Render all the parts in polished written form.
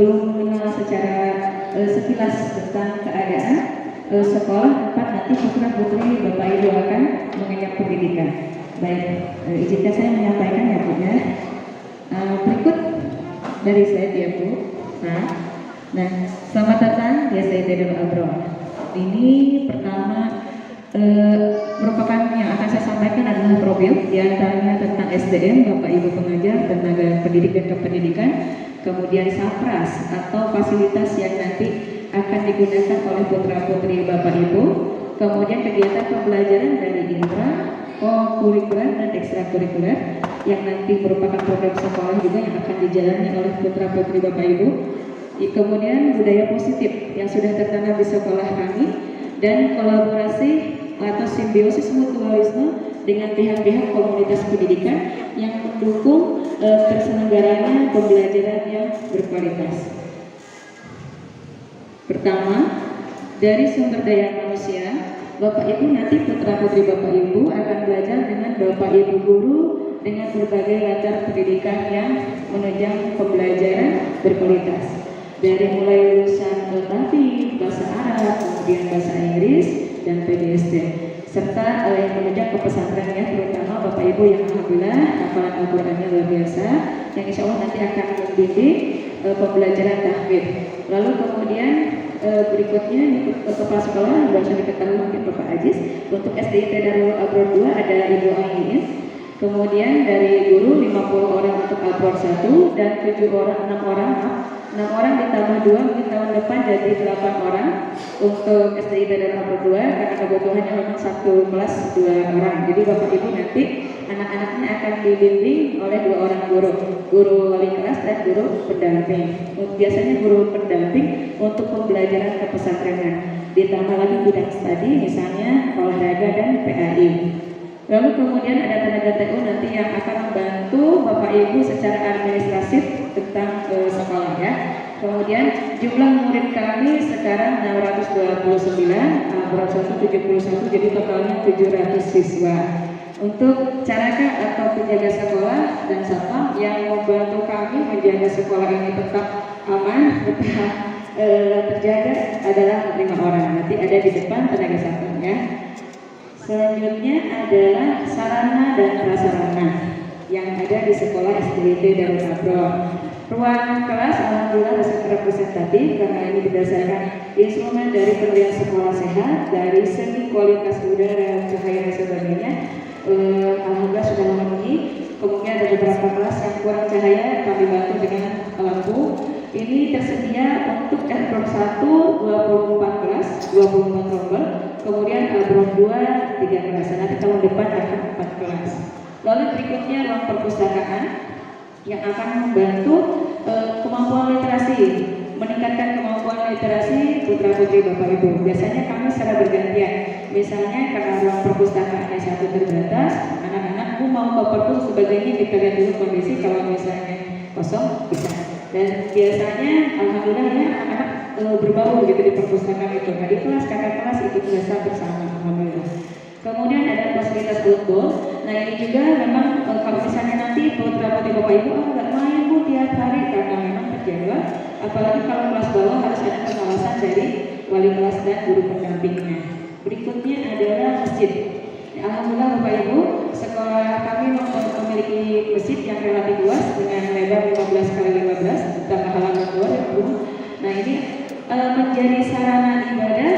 belum mengenal secara sekilas tentang keadaan sekolah tempat nanti putra putri Bapak Ibu akan mengenyam pendidikan. Baik, izinkan saya menyampaikan ya Bu ya. Berikut dari saya ya Bu. Nah, selamat datang di SDIT Darul Abrar. Ini pertama merupakan yang akan saya sampaikan adalah profil, diantaranya tentang SDM, Bapak Ibu pengajar, tenaga pendidik dan kependidikan, kemudian SAPRAS atau fasilitas yang nanti akan digunakan oleh putra putri Bapak Ibu, kemudian kegiatan pembelajaran dari intra, kurikuler dan ekstrakurikuler yang nanti merupakan program sekolah juga yang akan dijalani oleh putra putri Bapak Ibu, kemudian budaya positif yang sudah tertanam di sekolah kami, dan kolaborasi atau simbiosis mutualisme dengan pihak-pihak komunitas pendidikan yang mendukung terselenggaranya pembelajaran yang berkualitas. Pertama, dari sumber daya manusia, Bapak Ibu nanti putra putri Bapak Ibu akan belajar dengan Bapak Ibu guru dengan berbagai latar pendidikan yang menunjang pembelajaran berkualitas. Dari mulai lulusan Al-Fatih, bahasa Arab, kemudian bahasa Inggris, dan PDSD, serta yang menunjang ke pesantrennya, terutama Bapak Ibu yang alhamdulillah hafalan Al-Qurannya luar biasa, yang insya Allah nanti akan membimbing pembelajaran tahfidz. Lalu kemudian berikutnya kepala sekolah yang bisa diketahui mungkin Bapak Aziz. Untuk SDIT Darul Abrar 2 ada Ibu Ainin. Kemudian dari guru 50 orang untuk Abrar 1 dan 6 orang ditambah 2 mungkin tahun depan jadi 8 orang untuk SDIT Darul Abrar 2 karena kebutuhannya memang satu kelas 2 orang. Jadi Bapak Ibu nanti anak-anaknya akan dibimbing oleh 2 orang guru wali kelas dan guru pendamping. Biasanya guru pendamping untuk pembelajaran kepesantrenan. Ditambah lagi bidang studi misalnya olahraga dan PAI. Lalu kemudian ada tenaga TU nanti yang akan membantu Bapak Ibu secara administratif tentang sekolah ya. Kemudian jumlah murid kami sekarang 629, Abrar 1 71, jadi totalnya 700 siswa. Untuk caraka atau penjaga sekolah dan satpam yang membantu kami menjaga sekolah ini tetap aman, tetap terjaga adalah 5 orang. Nanti ada di depan tenaga satpam ya. Selanjutnya adalah sarana dan prasarana yang ada di sekolah SDIT Darul Abrar. Ruang kelas alhamdulillah representatif karena ini berdasarkan instrumen dari penilaian sekolah sehat, dari segi kualitas udara, cahaya dan sebagainya. Alhamdulillah sudah memenuhi. Kemudian ada beberapa kelas yang kurang cahaya kami bantu dengan lampu. Ini tersedia untuk Abrar 1 24 kelas, 24 rombel. Kemudian Abrar 2 3 kelas. Nanti tahun depan akan 4 kelas. Lalu berikutnya ruang perpustakaan yang akan membantu kemampuan literasi, meningkatkan kemampuan literasi putra putri Bapak Ibu. Biasanya kami secara bergantian. Misalnya karena ruang perpustakaannya satu terbatas, anak-anak mau ke perpus sebagainya kita lihat dulu kondisi, kalau misalnya kosong bisa. Dan biasanya alhamdulillah ya anak-anak berbaur gitu di perpustakaan itu. Nah, di kelas kakak kelas ikut biasa bersama alhamdulillah. Kemudian ada fasilitas football. Nah ini juga memang kalau misalnya nanti putra putri Bapak Ibu nggak main Bu tiap hari karena memang terjadwal. Apalagi kalau kelas bawah harus ada pengawasan dari wali kelas dan guru pendampingnya. Berikutnya adalah masjid. Ya, alhamdulillah Bapak Ibu, sekolah kami memiliki masjid yang relatif luas dengan lebar 15 kali 15 ditambah halaman luar ya Bu. Nah ini menjadi sarana ibadah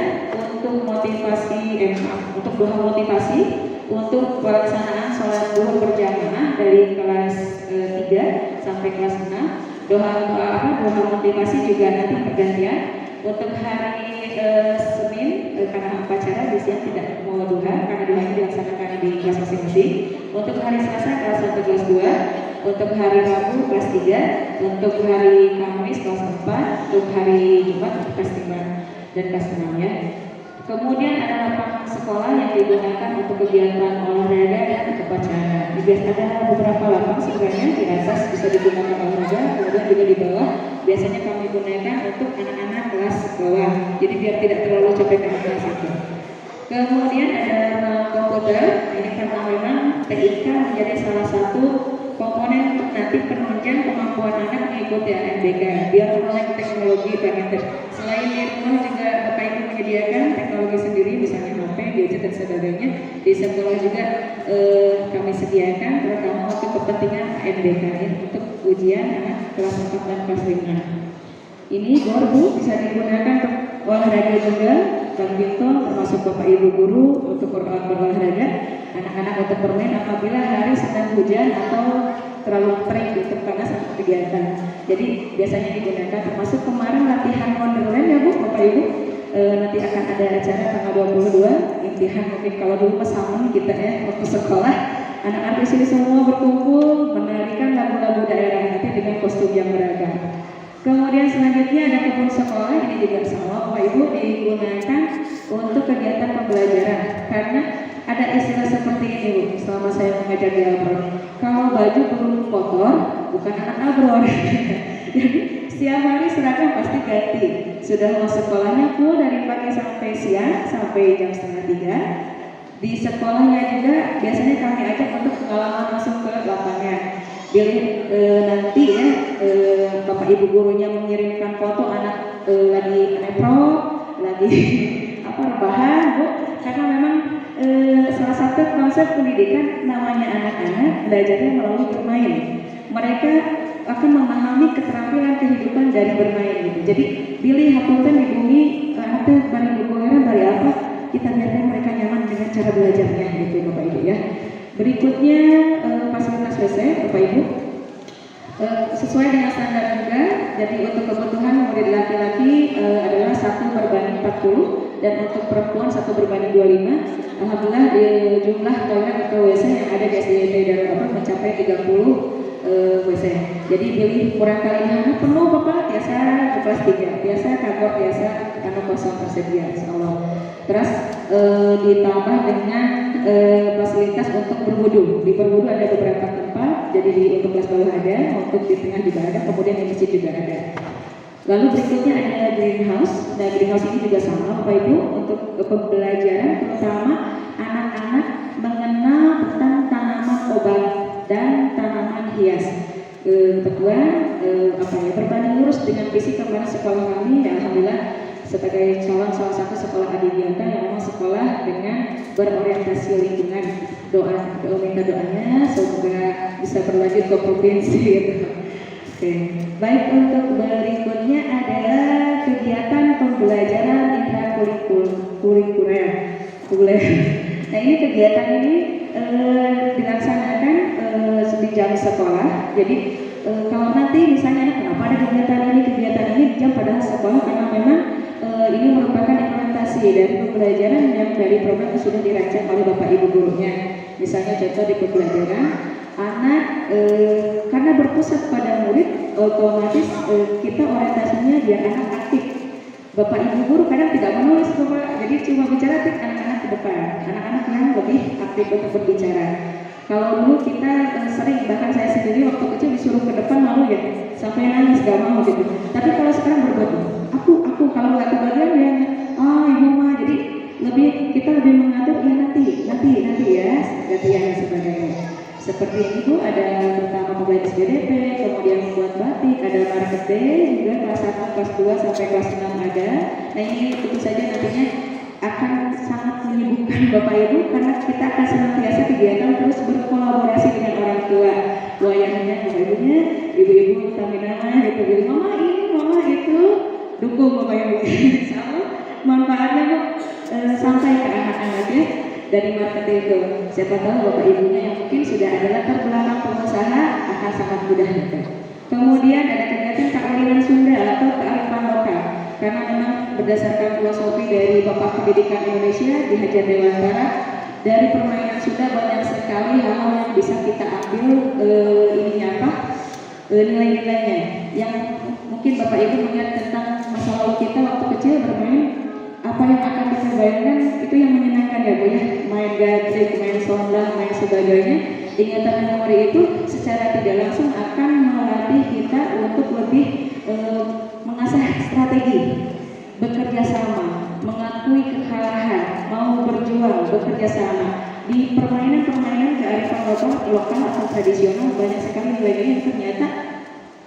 untuk motivasi, untuk doa motivasi untuk pelaksanaan sholat duhur berjamaah dari kelas 3 sampai kelas 6. Doa motivasi juga nanti pergantian. Untuk hari Senin karena upacara biasanya tidak mau duha karena duha ini dilaksanakan di kelas masing-masing. Untuk hari Selasa kelas 1 kelas 2, untuk hari Rabu kelas 3, untuk hari Kamis kelas 4, untuk hari Jumat kelas 5 dan kelas 6 ya. Kemudian ada lapangan sekolah yang digunakan untuk kegiatan olahraga dan upacara. Ada beberapa lapang sebenarnya di atas bisa digunakan olahraga, kemudian juga di bawah biasanya kami gunakan untuk anak-anak kelas bawah. Jadi biar tidak terlalu capek ke atas itu. Kemudian ada komputer. Ini karena memang TIK menjadi salah satu komponen untuk nanti penunjang kemampuan anak mengikuti ANBK biar melek teknologi parameter. Selain itu juga Bapak Ibu menyediakan teknologi sendiri misalnya HP, gadget dan sebagainya. Di sekolah juga kami sediakan terutama untuk kepentingan ANBK untuk ujian anak kelas 4 dan kelas 5. Ini bor Bu bisa digunakan untuk olahraga juga, badminton termasuk Bapak Ibu guru untuk berolahraga, anak-anak untuk bermain apabila hari sedang hujan atau terlalu terik untuk panas atau kegiatan. Jadi biasanya digunakan termasuk kemarin latihan Wonderland ya Bu, Bapak Ibu. Nanti akan ada acara tanggal 22 impian mungkin kalau dulu pesaman kita ya waktu sekolah anak-anak di sini semua berkumpul menarikan lagu-lagu daerah nanti dengan kostum yang beragam. Kemudian selanjutnya ada kebun sekolah, ini juga sama Bapak Ibu digunakan untuk kegiatan pembelajaran karena ada istilah seperti ini Bu selama saya mengajar di Abror. Kalau baju belum kotor bukan anak Abror. Jadi setiap hari seragam pasti ganti. Sudah mau sekolahnya full dari pagi sampai siang sampai jam 2:30. Di sekolahnya juga biasanya kami ajak untuk pengalaman langsung ke lapangan. Pilih nanti ya Bapak Ibu gurunya mengirimkan foto anak lagi nepro, lagi rebahan Bu, karena memang salah satu konsep pendidikan namanya anak-anak belajarnya melalui bermain. Mereka akan memahami keterampilan kehidupan dari bermain gitu. Jadi pilih hapunten di bumi anak bari bukuleran dari apa kita biarkan mereka nyaman dengan cara belajarnya gitu Bapak Ibu ya. Berikutnya fasilitas WC Bapak Ibu sesuai dengan standar juga. Jadi untuk kebutuhan murid laki-laki adalah 1/40 dan untuk perempuan 1/25. Alhamdulillah jumlah toilet atau WC yang ada di SDNT Darul mencapai 30 WC. Jadi pilih kurang kalinya penuh Bapak biasa ke kelas 3 biasa kantor biasa karena kosong tersedia insyaallah. Terus ditambah dengan fasilitas untuk berwudu. Di berwudu ada beberapa tempat, jadi untuk kelas bawah ada, untuk di tengah juga ada, kemudian di masjid juga ada. Lalu berikutnya ada greenhouse. Nah greenhouse ini juga sama Bapak Ibu untuk pembelajaran terutama anak-anak mengenal tentang tanaman obat dan tanaman hias. Kedua berbanding lurus dengan visi kemarin sekolah kami dan alhamdulillah sebagai calon salah satu sekolah adiwiyata yang memang sekolah dengan berorientasi lingkungan. Minta doanya semoga bisa berlanjut ke provinsi gitu. Oke. Baik, untuk berikutnya adalah kegiatan pembelajaran intrakurikuler. Nah ini kegiatan ini dilaksanakan di jam sekolah. Jadi kalau nanti misalnya kenapa ada kegiatan ini di jam padahal sekolah karena memang ini merupakan implementasi dari pembelajaran yang dari program yang sudah dirancang oleh Bapak Ibu gurunya. Misalnya contoh di pembelajaran anak karena berpusat pada murid otomatis kita orientasinya biar anak aktif. Bapak Ibu guru kadang tidak menulis Bapak, jadi cuma bicara anak-anak ke depan, anak-anak yang lebih aktif untuk berbicara. Kalau dulu kita sering, bahkan saya sendiri waktu kecil disuruh ke depan malu ya, sampai nangis gak mau gitu. Tapi kalau sekarang berbuat, aku kalau nggak kebagian ya, ibu mah, jadi kita lebih mengatur ya nanti ya, gantian dan sebagainya. Seperti ini Bu, ada pertama pembelajaran SBDP, kemudian membuat batik, ada marketing juga kelas 1, kelas 2 sampai kelas 6 ada. Nah ini tentu saja nantinya akan sangat menyibukkan Bapak Ibu karena kita akan senantiasa kegiatan terus berkolaborasi dengan orang tua. Wayangnya Bapak Ibunya, ibu-ibu kami nama gitu, mama ini, mama itu, dukung Bapak Ibu. Sama manfaatnya Bu sampai ke anak-anaknya. Dari marketing itu, siapa tahu Bapak Ibunya yang mungkin sudah ada latar belakang pengusaha akan sangat mudah juga. Kemudian ada kegiatan kearifan Sunda atau kearifan lokal, karena memang berdasarkan filosofi dari Bapak Pendidikan Indonesia di Hajar Dewantara, dari permainan Sunda banyak sekali hal yang bisa kita ambil nilai-nilainya. Yang mungkin Bapak Ibu mengingat tentang masa lalu kita waktu kecil bermain. Apa yang akan kita bayangkan itu yang menyenangkan ya Bu ya, main gadget, main sonda, main sebagainya. Ingatan memori itu secara tidak langsung akan melatih kita untuk lebih mengasah strategi, bekerja sama, mengakui kekalahan, mau berjuang, bekerja sama. di permainan-permainan kearifan lokal atau tradisional banyak sekali nilai-nilai yang ternyata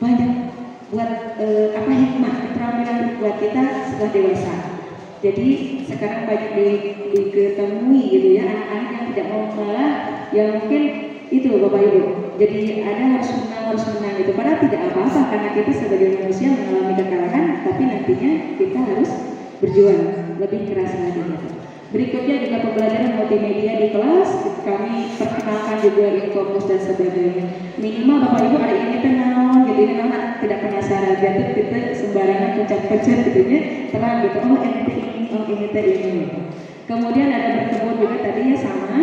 banyak buat hikmah keterampilan buat kita setelah dewasa. Jadi sekarang banyak diketemui gitu ya anak-anak yang tidak mau mengalah, yang mungkin itu Bapak Ibu. Jadi ada harus menang gitu. Padahal tidak apa-apa karena kita sebagai manusia mengalami kekalahan, tapi nantinya kita harus berjuang lebih keras lagi. Gitu. Berikutnya juga pembelajaran multimedia di kelas, kami perkenalkan juga infokus dan sebagainya. Minimal Bapak Ibu hari ini tenang gitu, ini anak tidak penasaran, jadi kita sembarangan pencet-pencet gitu ya, terang gitu, oh ini ini. Kemudian ada berkebun juga tadinya sama,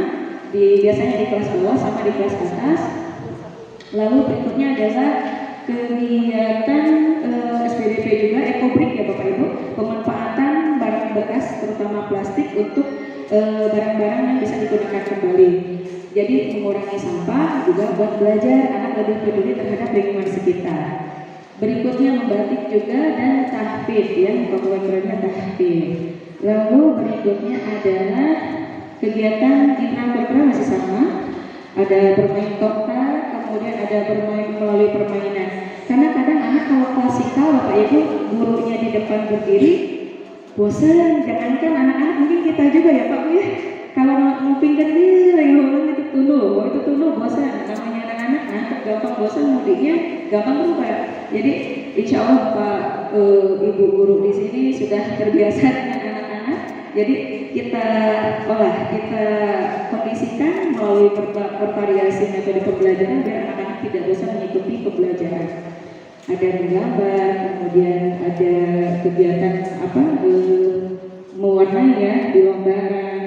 biasanya di kelas bawah sama di kelas atas. Lalu berikutnya adalah kegiatan SPDP juga, ekobrik ya Bapak Ibu, pemanfaatan barang bekas terutama plastik untuk barang-barang yang bisa digunakan kembali. Jadi mengurangi sampah juga buat belajar anak lebih peduli terhadap lingkungan sekitar. Berikutnya membatik juga dan tahfidz ya, kerennya tahfidz. Lalu berikutnya adalah kegiatan intrakurikuler masih sama, ada bermain kotak, kemudian ada bermain melalui permainan. Karena kadang anak kalau klasikal Bapak Ibu gurunya di depan berdiri bosan, jangankan anak-anak mungkin kita juga ya Pak ya. Kalau nguping kan lagi ngomong itu tunduk bosan. Namanya anak-anak ngantuk gampang bosan, mudiknya gampang berubah. Jadi insya Allah Pak Ibu guru di sini sudah terbiasa dengan anak-anak. Jadi kita kondisikan melalui bervariasi metode pembelajaran biar anak-anak tidak bosan mengikuti pembelajaran. Ada menggambar, kemudian ada kegiatan mewarnai ya di ruang barang,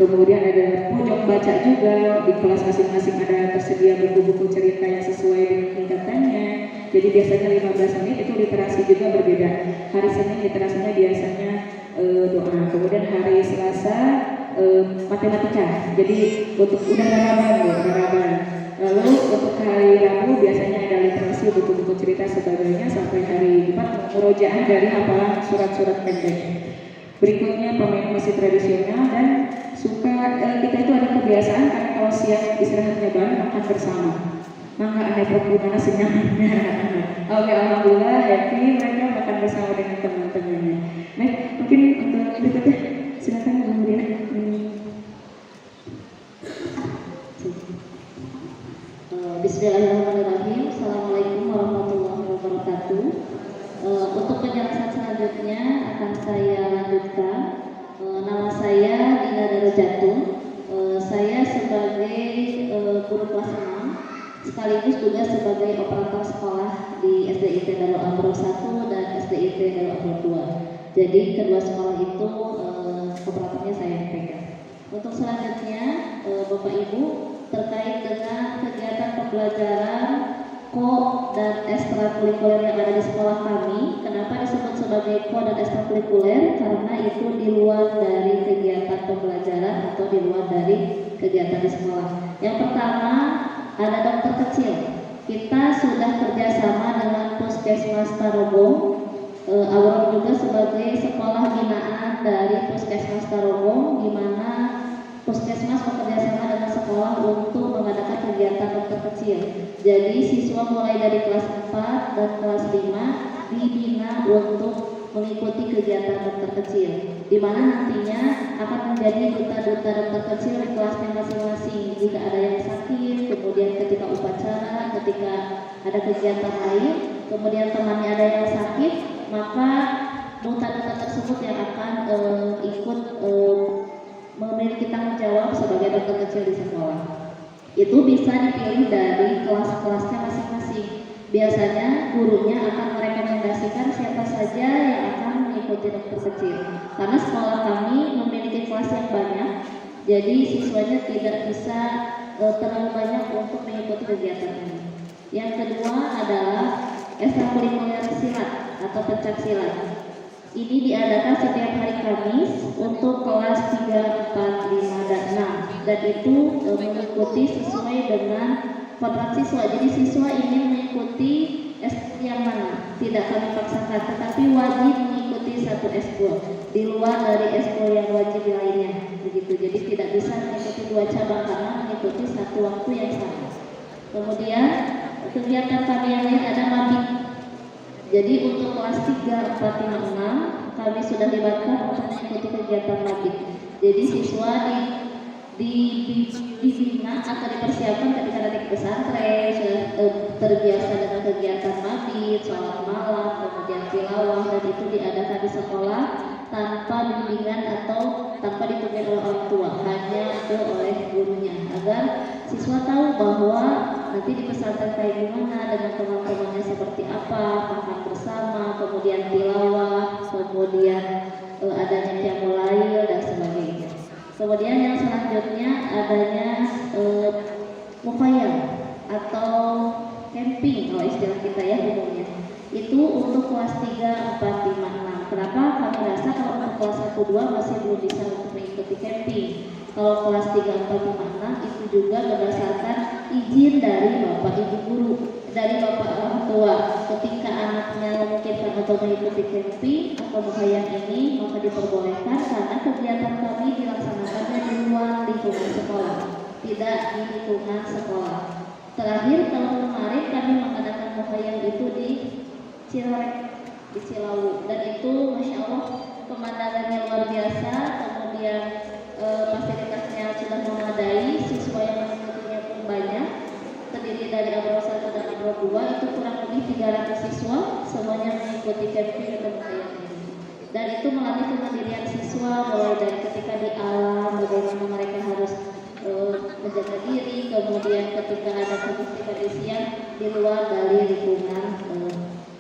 kemudian ada pojok baca juga di kelas masing-masing ada tersedia buku-buku cerita yang sesuai dengan tingkatannya. Jadi biasanya 15 menit itu literasi juga berbeda. Hari Senin literasinya biasanya doa, kemudian hari Selasa matematika. Jadi untuk udah raraban. Lalu untuk hari Rabu biasanya ada literasi, buku-buku cerita sebagainya, sampai hari Jumat murojaah dari hafalan surat-surat pendek. Berikutnya permainan musik tradisional dan kita itu ada kebiasaan karena kalau siang istirahatnya bareng makan bersama. Maka ada gimana senyamannya. Oke, alhamdulillah happy mereka makan bersama dengan teman-temannya. Baik, mungkin untuk berikutnya silakan Bu Diana. Bismillahirrahmanirrahim. Assalamualaikum warahmatullahi wabarakatuh. Untuk penjelasan selanjutnya akan saya lanjutkan. Nama saya Dina Darajatun. Saya sebagai guru kelas 6 sekaligus juga sebagai operator sekolah di SDIT Darul Amro 1 dan SDIT Darul Amro 2. Jadi kedua sekolah itu operatornya saya yang pegang. Untuk selanjutnya Bapak Ibu terkait dengan kegiatan pembelajaran dan ekstrakurikuler yang ada di sekolah kami. Kenapa disebut sebagai dan ekstrakurikuler? Karena itu di luar dari kegiatan pembelajaran atau di luar dari kegiatan di sekolah. Yang pertama ada dokter kecil. Kita sudah kerjasama dengan Puskesmas Tarogong. Awal juga sebagai sekolah binaan dari Puskesmas Tarogong, di mana Puskesmas bekerjasama dengan sekolah untuk mengadakan kegiatan dokter kecil. Jadi siswa mulai dari kelas 4 dan kelas 5 dibina untuk mengikuti kegiatan dokter kecil, di mana nantinya akan menjadi duta-duta dokter kecil di kelasnya masing-masing. Jika ada yang sakit, kemudian ketika upacara, ketika ada kegiatan lain, kemudian temannya ada yang sakit, maka duta-duta tersebut yang akan ikut memiliki tanggung jawab sebagai dokter kecil di sekolah. Itu bisa dipilih dari kelas-kelasnya masing-masing. Biasanya gurunya akan merekomendasikan siapa saja yang akan mengikuti dokter kecil. Karena sekolah kami memiliki kelas yang banyak, jadi siswanya tidak bisa terlalu banyak untuk mengikuti kegiatan ini. Yang kedua adalah ekstrakurikuler silat atau pencak silat. Ini diadakan setiap hari Kamis untuk kelas 3, 4, 5, dan 6, dan itu mengikuti sesuai dengan kodrat siswa. Jadi siswa ingin mengikuti yang mana tidak kami paksakan, tetapi wajib mengikuti mengikuti satu eskul di luar dari eskul yang wajib lainnya, begitu. Jadi tidak bisa mengikuti 2 cabang karena mengikuti satu waktu yang sama. Kemudian kegiatan kami yang lain ada mabik. Jadi untuk kelas 3, 4, 5, 6 kami sudah libatkan untuk mengikuti kegiatan mabik. Jadi siswa dibina atau dipersiapkan ketika nanti ke pesantren sudah terbiasa dengan kegiatan mabit, sholat malam, kemudian tilawah, dan itu diadakan di sekolah tanpa bimbingan atau tanpa dipimpin oleh orang tua, hanya oleh gurunya, agar siswa tahu bahwa nanti di pesantren kayak gimana, dengan teman-temannya seperti apa, makan bersama, kemudian tilawah, kemudian adanya qiyamul lail dan sebagainya. Kemudian yang selanjutnya adanya mukhayam atau camping kalau istilah kita ya umumnya. Itu untuk kelas 3, 4, 5, 6. Kenapa? Kami rasa kalau untuk kelas 1, 2 masih belum bisa untuk mengikuti camping. Kalau kelas 3, 4, 5, 6 itu juga berdasarkan izin dari Bapak Ibu guru, dari Bapak orang tua. Ketika anaknya memungkinkan untuk mengikuti camping atau mukhayam ini, maka diperbolehkan karena kegiatan kami dilaksanakannya di luar lingkungan sekolah, tidak di lingkungan sekolah. Terakhir tahun kemarin kami mengadakan mukhayam itu di Cirorek, di Cilawu, dan itu masya Allah pemandangannya luar biasa. Kemudian fasilitasnya sudah memadai, siswa yang mengikutinya pun banyak, terdiri dari Abro 1 dan Abro 2, itu kurang lebih 300 siswa semuanya mengikuti camping atau mukhayam ini. Dan itu melatih kemandirian siswa mulai dari ketika di alam, bagaimana mereka harus menjaga diri, kemudian ketika ada kondisi-kondisian di luar dari lingkungan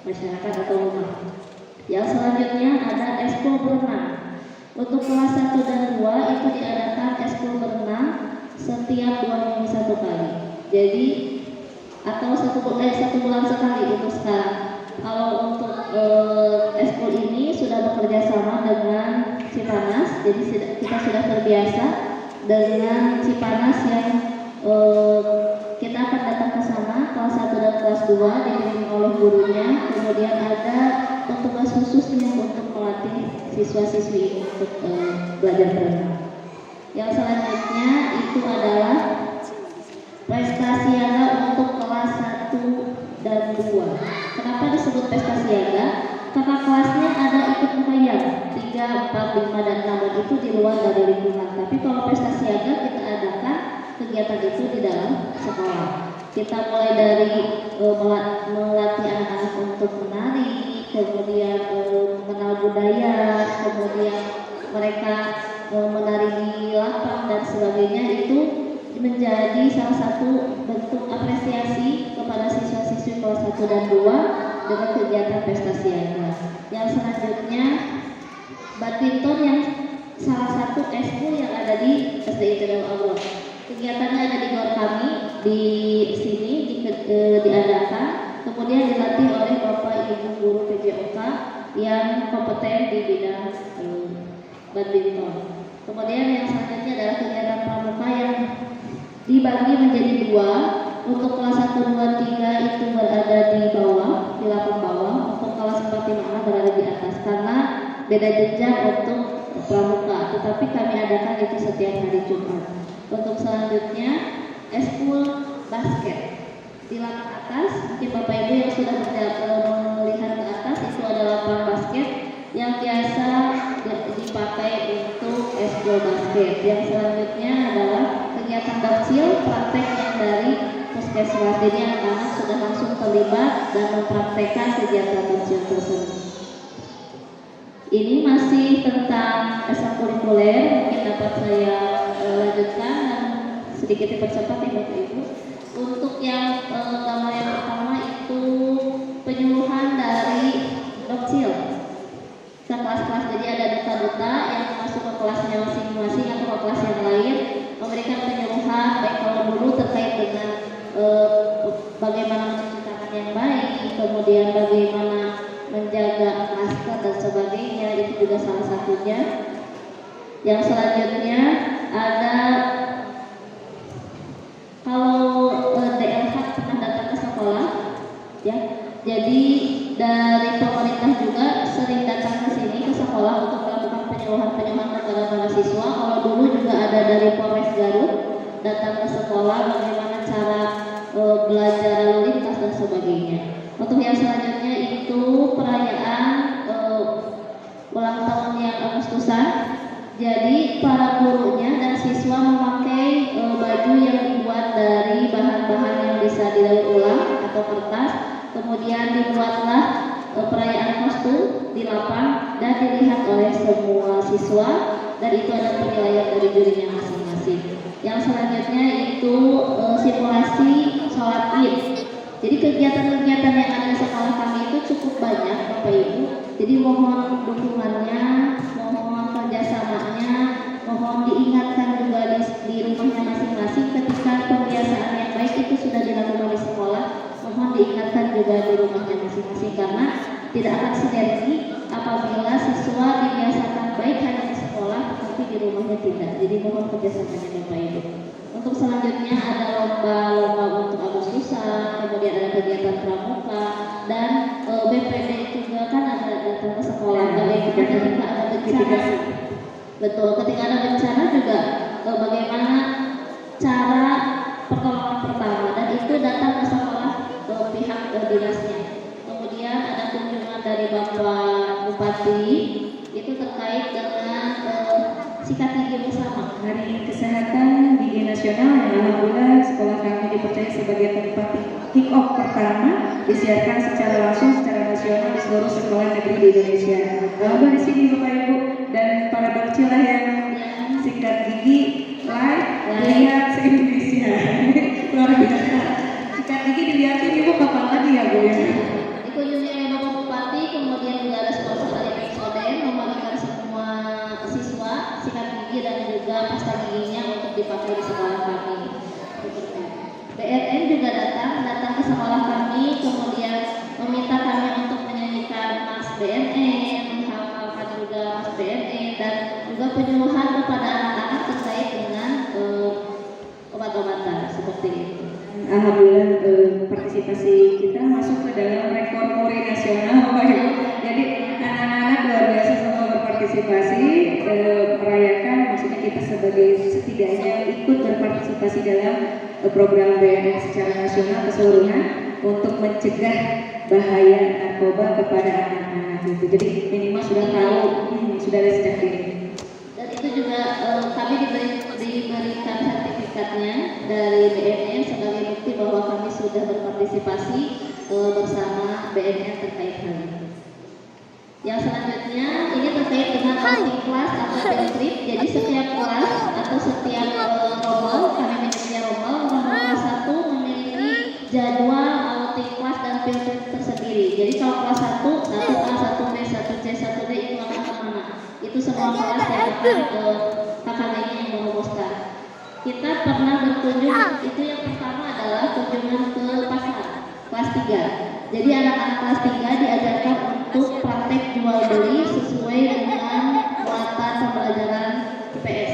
masyarakat atau rumah. Yang selanjutnya ada eskul berenang. Untuk kelas 1 dan 2 itu diadakan eskul berenang setiap 2 minggu 1 kali. Jadi atau 1 bulan sekali untuk sekarang. Kalau untuk eskul ini sudah bekerja sama dengan Cipanas, jadi kita sudah terbiasa dengan Cipanas yang kita akan datang ke sana kelas 1 dan kelas 2 dibimbing oleh gurunya. Kemudian ada petugas khususnya untuk melatih siswa-siswi ini untuk belajar berenang. Yang selanjutnya itu adalah pesta siaga untuk kelas 1 dan 2. Kenapa disebut pesta siaga? Kakak kelasnya ada ikut mukhayam 3, 4, 5, dan 6 itu di luar dari lingkungan. Tapi kalau pesta siaga kita adakan kegiatan itu di dalam sekolah. Kita mulai dari melatih anak-anak untuk menari, kemudian mengenal budaya, kemudian mereka menari di lapang dan sebagainya. Itu menjadi salah satu bentuk apresiasi kepada siswa-siswi kelas 1 dan 2 dengan kegiatan pesta siaga. Yang selanjutnya badminton yang salah satu eskul yang ada di SDI Tegal Allah. Kegiatannya ada di gor kami di sini diadakan, kemudian dilatih oleh Bapak Ibu guru PJOK yang kompeten di bidang badminton. Kemudian yang selanjutnya adalah kegiatan pramuka yang dibagi menjadi 2. Untuk kelas 1, 2, 3 itu berada di bawah, di lapang bawah. Untuk kelas 4, 5, 6 berada di atas karena beda jenjang untuk pramuka. Tetapi kami adakan itu setiap hari Jumat. Untuk selanjutnya eskul basket di lapang atas. Mungkin Bapak Ibu yang sudah melihat ke atas, itu adalah lapang basket yang biasa dipakai untuk eskul basket. Yang selanjutnya adalah kegiatan daksil, praktek yang dari puskesmas. Jadi anak-anak sudah langsung terlibat dan mempraktekkan kegiatan daksil tersebut. Ini masih tentang ekstrakurikuler, mungkin dapat saya lanjutkan dan sedikit dipercepat ya Bapak Ibu. Untuk yang gambar yang pertama itu penyuluhan dari daksil ke kelas-kelas. Jadi ada duta-duta yang masuk ke kelasnya masing-masing atau ke kelas yang lain, memberikan penyuluhan baik kalau dulu terkait dengan bagaimana mencuci tangan yang baik, kemudian bagaimana menjaga masker dan sebagainya, itu juga salah satunya. Yang selanjutnya ada kalau DLH pernah datang ke sekolah ya, jadi dari pemerintah juga sering datang ke sini ke sekolah, bagaimana cara belajar lalu lintas dan sebagainya. Untuk yang selanjutnya itu perayaan ulang tahun yang Agustusan. Jadi para gurunya dan siswa memakai baju yang dibuat dari bahan-bahan yang bisa didaur ulang atau kertas. Kemudian dibuatlah perayaan kostum di lapang dan dilihat oleh semua siswa, dan itu ada penilaian dari jurinya masing-masing. Yang selanjutnya itu simulasi sholat Id. Jadi kegiatan-kegiatan yang ada di sekolah kami itu cukup banyak Bapak Ibu. Jadi mohon dukungannya, mohon kerjasamanya, mohon diingatkan juga di rumahnya masing-masing ketika pembiasaan yang baik itu sudah dilakukan di sekolah. Mohon diingatkan juga di rumahnya masing-masing, karena tidak akan sinergi apabila siswa dibiasakan baik hanya di sekolah tapi di rumahnya tidak. Jadi mohon kerjasamanya Bapak Ibu. Untuk selanjutnya ada lomba-lomba untuk Agustusan, kemudian ada kegiatan pramuka, dan BPD juga kan ada datang ke sekolah. Ketika ada bencana, betul, ketika ada bencana juga bagaimana cara pertolongan pertama, dan itu datang ke sekolah pihak dinasnya. Kemudian ada kunjungan dari Bapak Bupati, itu terkait dengan sikat gigi bersama. Hari Kesehatan Gigi Nasional yang alhamdulillah sekolah kami dipercaya sebagai tempat kick-off pertama disiarkan secara langsung secara nasional di seluruh sekolah negeri di Indonesia. Alhamdulillah di sini Bapak Ibu dan para bercilah yang sikat gigi live lihat se-Indonesia. Luar biasa. Sikat gigi dilihatin Ibu kapan lagi ya Bu ya? Dikunjungi oleh Bapak Bupati, kemudian juga ada sponsor dari Pengsoden membagikan semua siswa sikat gigi dan juga pasta giginya untuk dipakai di sekolah kami. BNN juga datang ke sekolah kami, kemudian meminta kami untuk menyanyikan Mas BNN, menghafalkan juga Mas BNN, dan juga penyuluhan kepada anak-anak terkait dengan obat-obatan seperti itu. Alhamdulillah partisipasi kita masuk ke dalam rekor muri nasional Bapak Ibu. Jadi anak-anak luar biasa semua berpartisipasi merayakan, maksudnya kita sebagai setidaknya ikut berpartisipasi dalam program BNN secara nasional keseluruhan untuk mencegah bahaya narkoba kepada anak-anak itu. Jadi minimal sudah tahu, sudah ada sejak dini. Dan itu juga kami diberikan sertifikatnya dari BNN sebagai bukti bahwa kami sudah berpartisipasi bersama BNN terkait hal ini. Yang selanjutnya ini terkait dengan outing kelas atau field trip. Jadi setiap kelas atau setiap rombel, kami memiliki rombel kelas 1 memiliki jadwal outing kelas dan field trip tersendiri. Jadi kalau kelas 1, 1A, 1B, 1C, 1D itu akan kemana? Itu semua kelas yang akan KKB-nya yang merumuskan. Kita pernah berkunjung, itu yang pertama adalah kunjungan ke pasar kelas 3. Jadi anak-anak kelas 3 diajarkan untuk praktek jual beli sesuai dengan muatan pembelajaran IPS.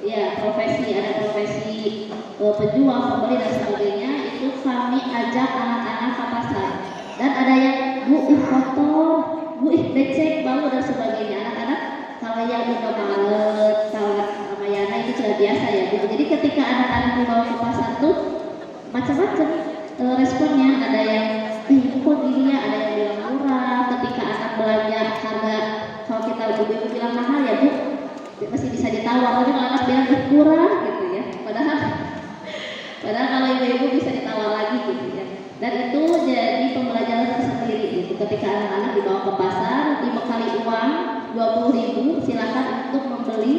Ya, profesi, ada profesi penjual, pembeli dan sebagainya. Itu kami ajak anak-anak ke pasar. Dan ada yang Bu, kotor, Bu, becek, bau dan sebagainya. Anak-anak kalau yang udah malet, kalau sama Yana itu sudah biasa ya. Jadi ketika anak-anak dibawa ke pasar tuh macam-macam responnya. Ada yang kok gini ya, ada yang bilang murah. Ketika anak belanja harga, kalau kita ibu-ibu bilang mahal ya Bu, masih bisa ditawar. Tapi kalau anak bilang murah gitu ya, padahal kalau ibu-ibu bisa ditawar lagi gitu ya. Dan itu jadi pembelajaran tersendiri gitu. Ketika anak-anak dibawa ke pasar, dibekali uang 20.000, silakan untuk membeli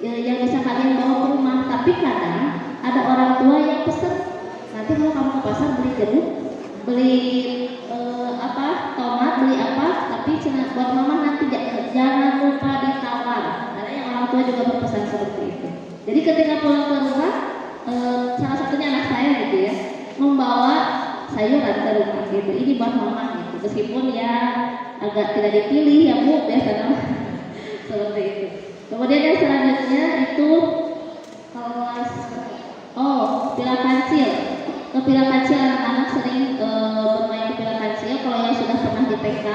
yang bisa kalian bawa ke rumah. Tapi kadang ada orang tua yang pesen, nanti kalau kamu ke pasar beli jeruk, beli tomat, beli apa, tapi buat mama nanti jangan lupa ditawar. Karena yang orang tua juga berpesan seperti itu. Jadi ketika pulang ke rumah, salah satunya anak saya gitu ya, membawa sayuran ke rumah gitu. Ini buat mama gitu. Meskipun ya agak tidak dipilih ya Bu, biasanya seperti itu. Kemudian yang selanjutnya itu kelas pila kancil. Ke pila kancil anak-anak sering bermain ke pila kancil kalau yang sudah pernah di TK,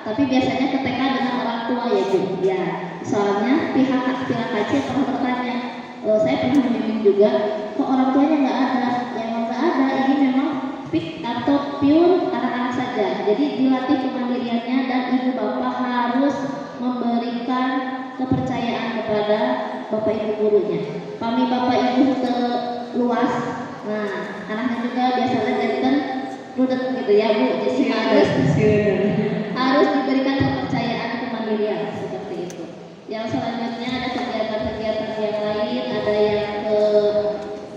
tapi biasanya ke TK dengan orang tua ya Bu. Ya, soalnya pihak pila kancil pernah bertanya, saya pernah membimbing juga, kok orang tuanya nggak ada. Yang nggak ada ini memang pick atau pure anak-anak saja. Jadi dilatih kemandiriannya dan ibu bapak harus memberikan kepercayaan kepada bapak ibu gurunya. Kami bapak ibu luas, nah anaknya juga biasanya jantan rudet gitu ya Bu. Jadi harus diberikan kepercayaan kemandirian seperti itu. Yang selanjutnya ada kegiatan-kegiatan yang lain, ada yang ke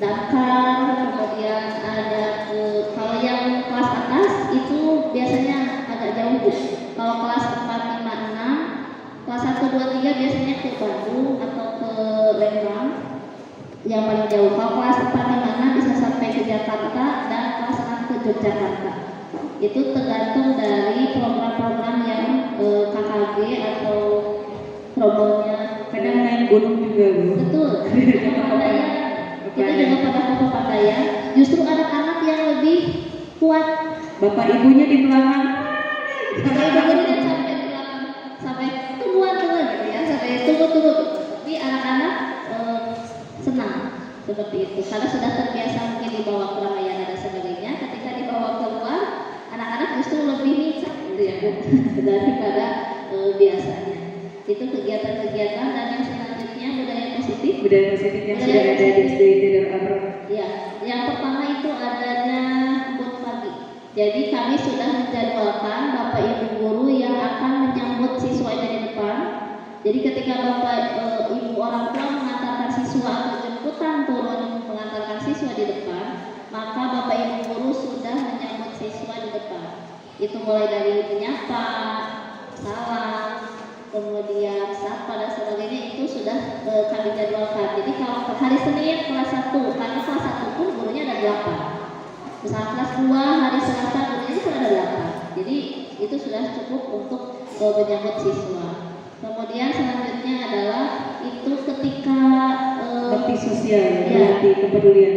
damkar, kemudian ada ke, kalau yang kelas atas itu biasanya agak jauh Bu. Kalau kelas 4, 5, 6, kelas 1, 2, 3 biasanya ke Bandung atau ke Lembang yang paling jauh. Kalau kelas 4, 5, 6 bisa sampai ke Jakarta dan kelas 6 ke Yogyakarta. Itu tergantung dari program-program yang KKG atau programnya. Kadang naik gunung juga Bu. Betul. Pepadaian. Kita juga pada pepadaian. Justru anak-anak yang lebih kuat. Bapak ibunya di belakang. Bapak ibunya dan sampai di belakang, sampai tungguan gitu ya, sampai tunggu. Tapi anak-anak senang seperti itu. Karena sudah terbiasa mungkin dibawa ke Ramayana dan sebagainya. Ketika dibawa keluar, anak-anak justru lebih lincah gitu ya Bu, daripada biasanya. Itu kegiatan-kegiatan. Dan yang selanjutnya budaya positif Yang sudah ada di SD Tidar Abro. Ya, yang pertama itu adanya kebun pagi. Jadi kami sudah menjadwalkan bapak ibu guru yang akan menyambut siswanya di depan. Jadi ketika bapak ibu orang tua mengantarkan siswa atau jemputan turun mengantarkan siswa di depan, maka bapak ibu guru sudah menyambut siswa di depan. Itu mulai dari menyapa, salam, kemudian sapa dan sebagainya, itu sudah kami jadwalkan. Jadi kalau hari Senin kelas 1, karena kelas 1 pun gurunya ada 8. Misalnya kelas 2 hari Selasa gurunya itu ada 8. Jadi itu sudah cukup untuk menyambut siswa. Kemudian selanjutnya adalah itu ketika bakti sosial, ya, bakti kepedulian.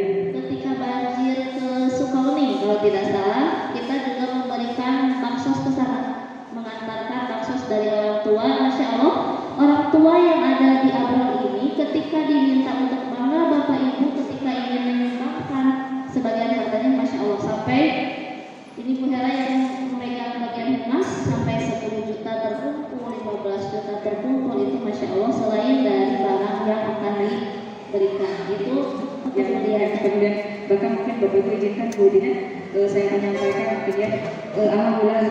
ketika banjir ke Sukabumi kalau tidak salah, kita juga memberikan baksos ke sana, mengantarkan baksos dari orang tua. Masya Allah, orang tua yang ada di Abral ini ketika diminta untuk bangga bapak ibu ketika ingin menyumbangkan sebagian hartanya, Masya Allah, sampai ini Bu Hera yang memegang bagian humas sampai 10 juta terkumpul, 15 juta terkumpul. Itu Masya Allah, selain dari barang yang akan diberikan. Itu kemudian bahkan mungkin Bapak Ibu izinkan Bu Dina, saya menyampaikan mungkin ya, alhamdulillah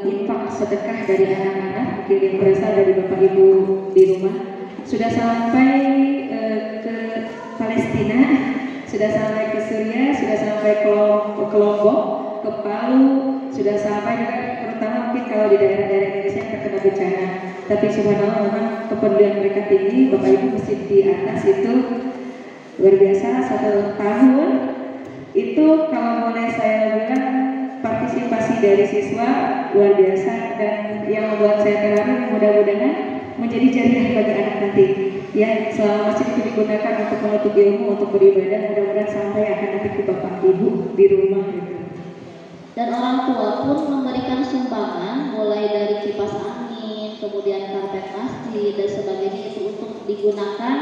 infak sedekah dari anak-anak mungkin yang berasal dari Bapak Ibu di rumah sudah sampai ke Palestina, sudah sampai ke Syria, sudah sampai ke Lombok, ke Palu, sudah sampai juga terutama mungkin kalau di daerah-daerah Indonesia yang terkena bencana. Tapi subhanallah memang kepedulian mereka tinggi. Bapak Ibu masjid di atas itu luar biasa. 1 tahun itu kalau boleh saya bilang partisipasi dari siswa luar biasa, dan yang membuat saya terharu mudah-mudahan menjadi jariah bagi anak nanti ya, selama masjid itu digunakan untuk menuntut ilmu, untuk beribadah, mudah-mudahan sampai akan nanti ke Bapak Ibu di rumah gitu. Dan orang tua pun memberikan sumbangan mulai dari kipas angin, kemudian karpet masjid dan sebagainya, itu untuk digunakan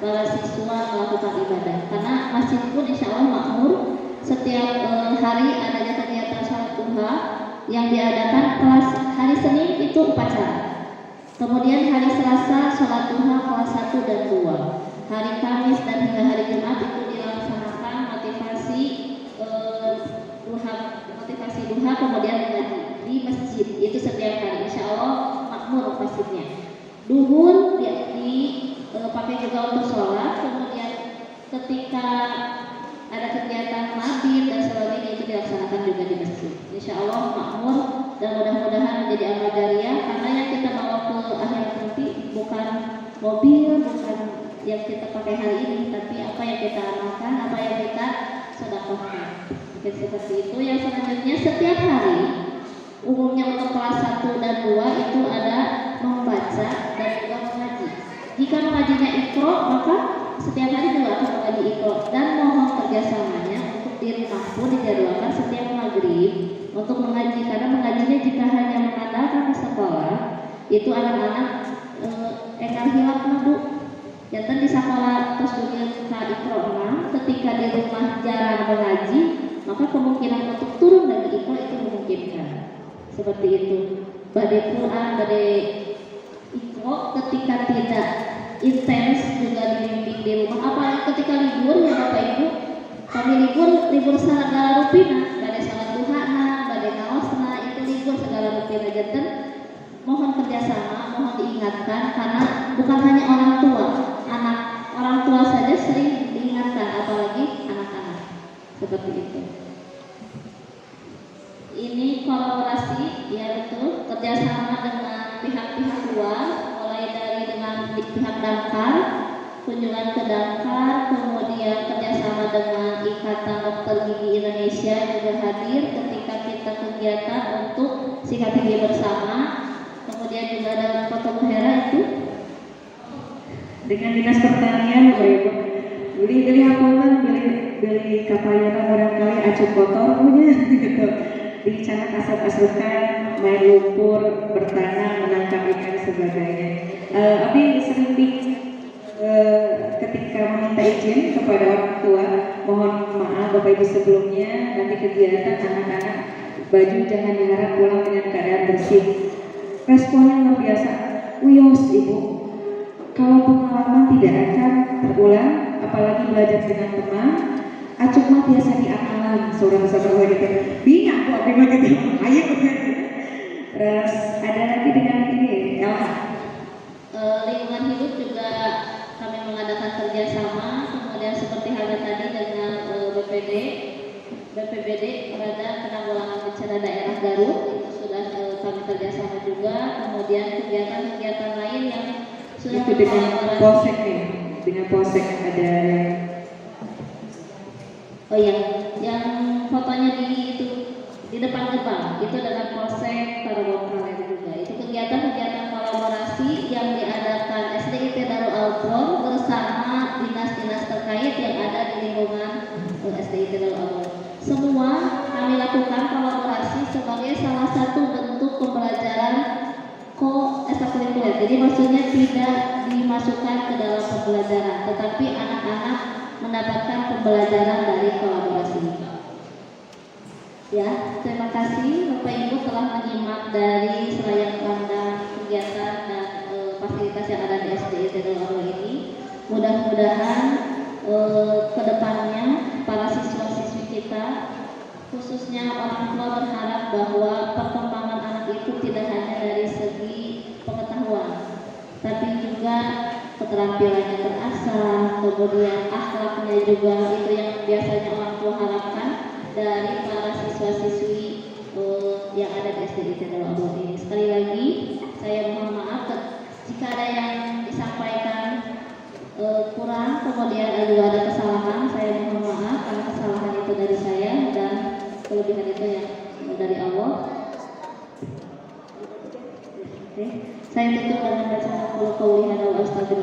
para siswa melakukan ibadah. Karena masjid pun insya Allah makmur. Setiap hari adanya kegiatan sholat duha yang diadakan. Kelas hari Senin itu upacara, kemudian hari Selasa sholat duha kelas 1 dan 2, hari Kamis dan hingga hari Jumat itu dilaksanakan motivasi duha, kemudian mengaji di masjid. Itu setiap hari, insya Allah makmur masjidnya. Duhur dipakai juga untuk sholat, kemudian ketika ada kegiatan mabit dan sebagainya itu dilaksanakan juga di masjid. Insya Allah makmur dan mudah-mudahan menjadi amal jariah, karena yang kita bawa ke akhirat nanti bukan mobil, bukan yang kita pakai hari ini, tapi apa yang kita amalkan, apa yang kita sedekahkan. Mungkin seperti itu. Yang selanjutnya setiap hari, umumnya untuk kelas 1 dan 2 itu ada membaca dan juga mengaji. Jika mengajinya Iqra, maka setiap hari juga akan mengaji Iqra, dan mohon kerjasamanya untuk di rumah pun dijadwalkan setiap maghrib untuk mengaji, karena mengajinya jika hanya mengandalkan di sekolah itu anak-anak ekal hilap madu. Jantan di sekolah terus dunia Iqra 6, ketika di rumah jarang mengaji, maka kemungkinan untuk turun dari Iqra itu memungkinkan. Seperti itu. Badai Quran, badai Iqra ketika tidak intens juga dibimbing di rumah. Apalagi ketika libur ya Bapak Ibu, kami libur segala rupina, badai salat duhana, badai kaosna, itu libur segala rupina. Janten mohon kerjasama, mohon diingatkan karena bukan hanya orang tua, orang tua saja sering diingatkan, apalagi anak-anak. Seperti itu. Ini kolaborasi, ya betul, kerjasama dengan pihak-pihak luar, mulai dari dengan pihak Damkar, kunjungan ke Damkar, kemudian kerjasama dengan Ikatan Dokter Gigi Indonesia juga hadir ketika kita kegiatan untuk sikat gigi bersama. Kemudian juga ada foto muhera itu dengan Dinas Pertanian, Bapak Ibu. Beli hapulan, beli kapayana barangkali acuh kotor punya gitu. Bicara asap-asukan, main lumpur, bertanam, menangkap ikan sebagainya. Abi sering ketika meminta izin kepada orang tua, mohon maaf Bapak Ibu sebelumnya, nanti kegiatan anak-anak baju jangan diharap pulang dengan keadaan bersih. Responnya luar biasa. Uyos Ibu, kalau pengalaman tidak akan terulang, apalagi belajar dengan teman, acuk mah biasa diakalan seorang-seorang gitu. Bingung kok abi begitu. Ayo. Terus ada lagi dengan ini, Elha. Lingkungan hidup juga kami mengadakan kerjasama, kemudian seperti halnya tadi dengan BPBD Badan Penanggulangan Bencana Daerah Garut, itu sudah kami kerjasama juga. Kemudian kegiatan-kegiatan lain yang sudah itu dengan polsek nih, dengan polsek ada. Oh iya, yang fotonya di depan gerbang itu dengan polsek Tarogongkalen juga. Itu kegiatan-kegiatan kolaborasi yang diadakan SDIT Darul Aukron bersama dinas-dinas terkait yang ada di lingkungan SDIT Darul Aukron. Semua kami lakukan kolaborasi sebagai salah satu bentuk pembelajaran ko-ekstrakurikuler. Jadi maksudnya tidak dimasukkan ke dalam pembelajaran, tetapi anak-anak mendapatkan pembelajaran dari kolaborasi. Ya, terima kasih Bapak Ibu telah menyimak dari selayang pandang kegiatan dan fasilitas yang ada di SDIT Darul Aukron ini. Mudah-mudahan kedepannya para siswa-siswi kita, khususnya orang tua, berharap bahwa perkembangan anak itu tidak hanya dari segi pengetahuan, tapi juga keterampilannya terasah, kemudian akhlaknya juga, itu yang biasanya orang tua harapkan dari para siswa-siswi yang ada di SDIT Darul Aukron ini. Sekali lagi saya mohon maaf jika ada yang disampaikan kurang, kemudian juga ada kesalahan. Saya mohon maaf karena kesalahan itu dari saya dan kelebihan itu yang dari Allah. Oke. Saya tutup dengan bacaan qul qawli hadza wa astaghfirullah.